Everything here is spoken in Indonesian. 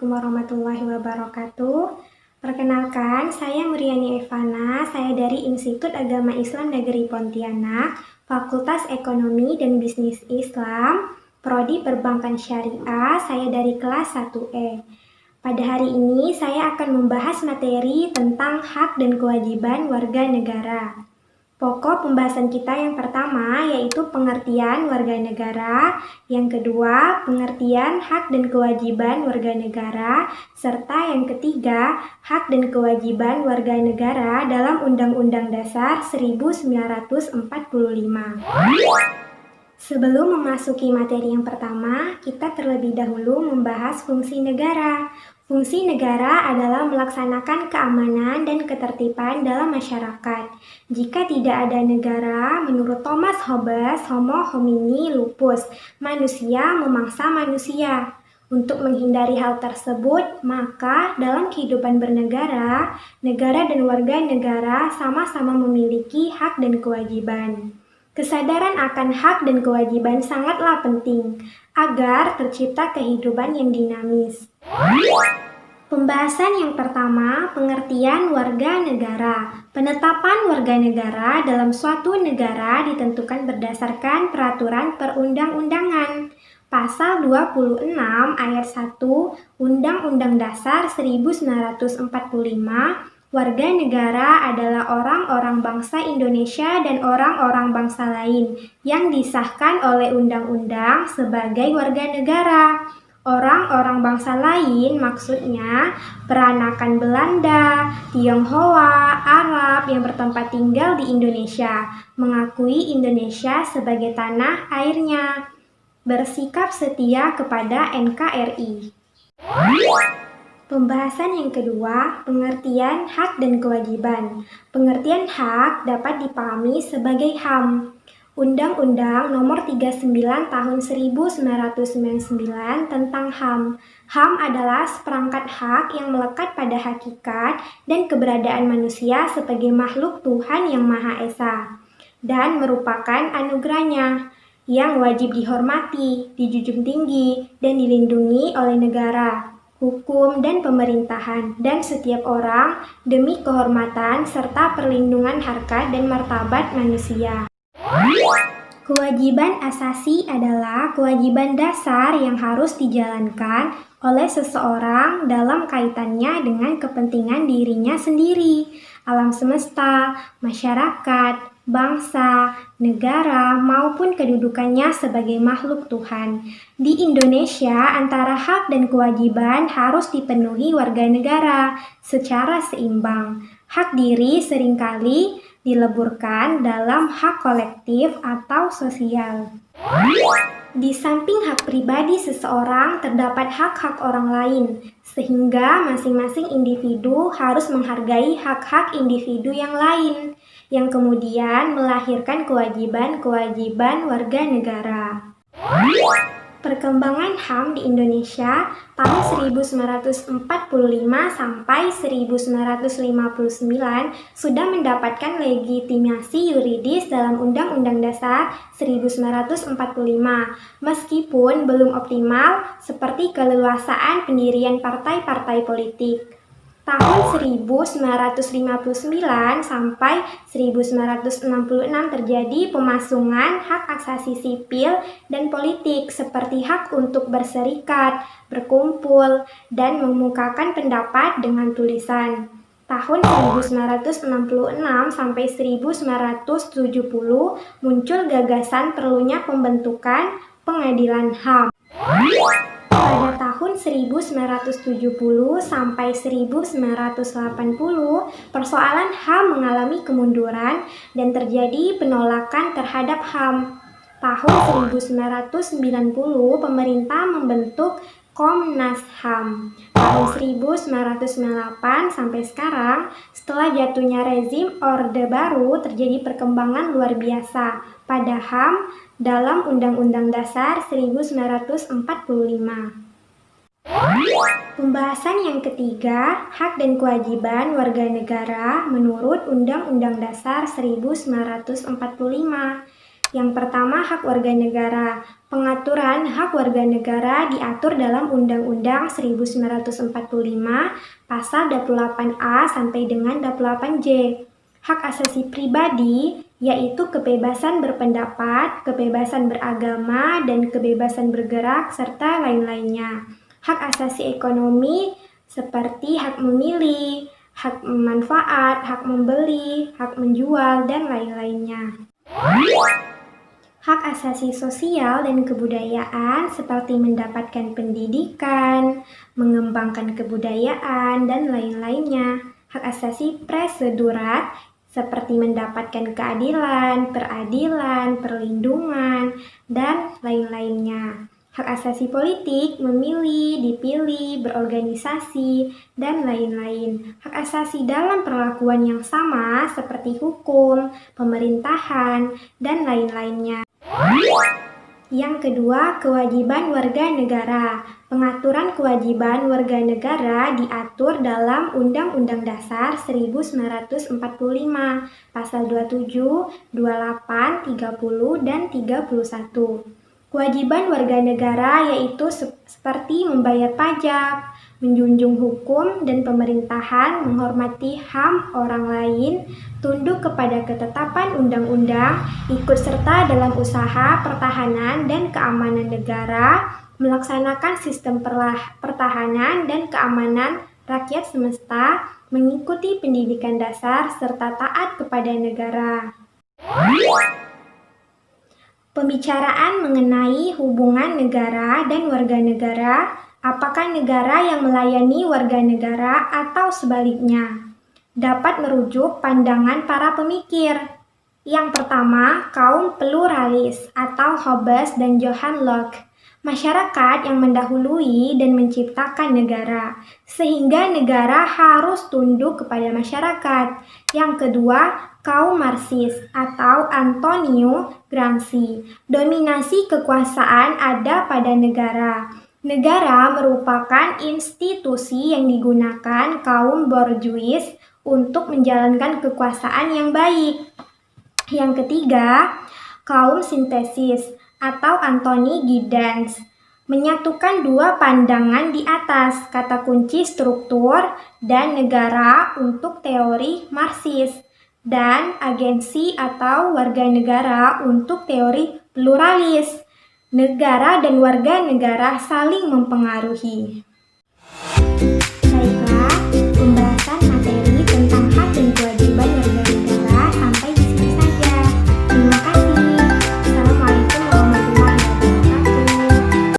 warahmatullahi wabarakatuh. Perkenalkan, saya Muriani Evana, saya dari Institut Agama Islam Negeri Pontianak, Fakultas Ekonomi dan Bisnis Islam, Prodi Perbankan Syariah, saya dari kelas 1E. Pada hari ini, saya akan membahas materi tentang hak dan kewajiban warga negara. Pokok pembahasan kita yang pertama yaitu pengertian warga negara, yang kedua pengertian hak dan kewajiban warga negara, serta yang ketiga hak dan kewajiban warga negara dalam Undang-Undang Dasar 1945. Sebelum memasuki materi yang pertama, kita terlebih dahulu membahas fungsi negara. Fungsi negara adalah melaksanakan keamanan dan ketertiban dalam masyarakat. Jika tidak ada negara, menurut Thomas Hobbes, homo homini lupus, manusia memangsa manusia. Untuk menghindari hal tersebut, maka dalam kehidupan bernegara, negara dan warga negara sama-sama memiliki hak dan kewajiban. Kesadaran akan hak dan kewajiban sangatlah penting agar tercipta kehidupan yang dinamis. Pembahasan yang pertama, pengertian warga negara. Penetapan warga negara dalam suatu negara ditentukan berdasarkan peraturan perundang-undangan. Pasal 26 ayat 1 Undang-Undang Dasar 1945, warga negara adalah orang-orang bangsa Indonesia dan orang-orang bangsa lain yang disahkan oleh undang-undang sebagai warga negara. Orang-orang bangsa lain maksudnya peranakan Belanda, Tionghoa, Arab yang bertempat tinggal di Indonesia, mengakui Indonesia sebagai tanah airnya, bersikap setia kepada NKRI. Pembahasan yang kedua, pengertian hak dan kewajiban. Pengertian hak dapat dipahami sebagai HAM. Undang-Undang Nomor 39 Tahun 1999 tentang HAM. HAM adalah seperangkat hak yang melekat pada hakikat dan keberadaan manusia sebagai makhluk Tuhan Yang Maha Esa dan merupakan anugerahnya yang wajib dihormati, dijunjung tinggi, dan dilindungi oleh negara, hukum dan pemerintahan, dan setiap orang demi kehormatan serta perlindungan harkat dan martabat manusia. Kewajiban asasi adalah kewajiban dasar yang harus dijalankan oleh seseorang dalam kaitannya dengan kepentingan dirinya sendiri, alam semesta, masyarakat, bangsa, negara, maupun kedudukannya sebagai makhluk Tuhan. Di Indonesia, antara hak dan kewajiban harus dipenuhi warga negara secara seimbang. Hak diri seringkali dileburkan dalam hak kolektif atau sosial. Di samping hak pribadi seseorang, terdapat hak-hak orang lain, sehingga masing-masing individu harus menghargai hak-hak individu yang lain, yang kemudian melahirkan kewajiban-kewajiban warga negara. Perkembangan HAM di Indonesia tahun 1945 sampai 1959 sudah mendapatkan legitimasi yuridis dalam Undang-Undang Dasar 1945, meskipun belum optimal seperti keleluasaan pendirian partai-partai politik. Tahun 1959 sampai 1966 terjadi pemasungan hak asasi sipil dan politik seperti hak untuk berserikat, berkumpul, dan memukakan pendapat dengan tulisan. Tahun 1966 sampai 1970 muncul gagasan perlunya pembentukan pengadilan HAM. Pada tahun 1970 sampai 1980, persoalan HAM mengalami kemunduran dan terjadi penolakan terhadap HAM. Tahun 1990, pemerintah membentuk Komnas HAM. Tahun 1998 sampai sekarang, setelah jatuhnya rezim Orde Baru, terjadi perkembangan luar biasa pada HAM dalam Undang-Undang Dasar 1945. Pembahasan yang ketiga, hak dan kewajiban warga negara menurut Undang-Undang Dasar 1945. Yang pertama, hak warga negara. Pengaturan hak warga negara diatur dalam Undang-Undang 1945 pasal 28A sampai dengan 28J. Hak asasi pribadi yaitu kebebasan berpendapat, kebebasan beragama, dan kebebasan bergerak, serta lain-lainnya. Hak asasi ekonomi seperti hak memilih, hak manfaat, hak membeli, hak menjual, dan lain-lainnya. Hak asasi sosial dan kebudayaan seperti mendapatkan pendidikan, mengembangkan kebudayaan, dan lain-lainnya. Hak asasi prosedural seperti mendapatkan keadilan, peradilan, perlindungan, dan lain-lainnya. Hak asasi politik, memilih, dipilih, berorganisasi, dan lain-lain. Hak asasi dalam perlakuan yang sama seperti hukum, pemerintahan, dan lain-lainnya. Yang kedua, kewajiban warga negara. Pengaturan kewajiban warga negara diatur dalam Undang-Undang Dasar 1945, Pasal 27, 28, 30, dan 31. Kewajiban warga negara yaitu seperti membayar pajak, menjunjung hukum dan pemerintahan, menghormati HAM orang lain, tunduk kepada ketetapan undang-undang, ikut serta dalam usaha pertahanan dan keamanan negara, melaksanakan sistem pertahanan dan keamanan rakyat semesta, mengikuti pendidikan dasar, serta taat kepada negara. Pembicaraan mengenai hubungan negara dan warga negara, apakah negara yang melayani warga negara atau sebaliknya, dapat merujuk pandangan para pemikir. Yang pertama, kaum pluralis atau Hobbes dan Johann Locke. Masyarakat yang mendahului dan menciptakan negara, sehingga negara harus tunduk kepada masyarakat. Yang kedua, kaum Marxis atau Antonio Gramsci. Dominasi kekuasaan ada pada negara. Negara merupakan institusi yang digunakan kaum borjuis untuk menjalankan kekuasaan yang baik. Yang ketiga, kaum sintesis atau Anthony Giddens menyatukan dua pandangan di atas, kata kunci struktur dan negara untuk teori Marxis, dan agensi atau warga negara untuk teori pluralis. Negara dan warga negara saling mempengaruhi.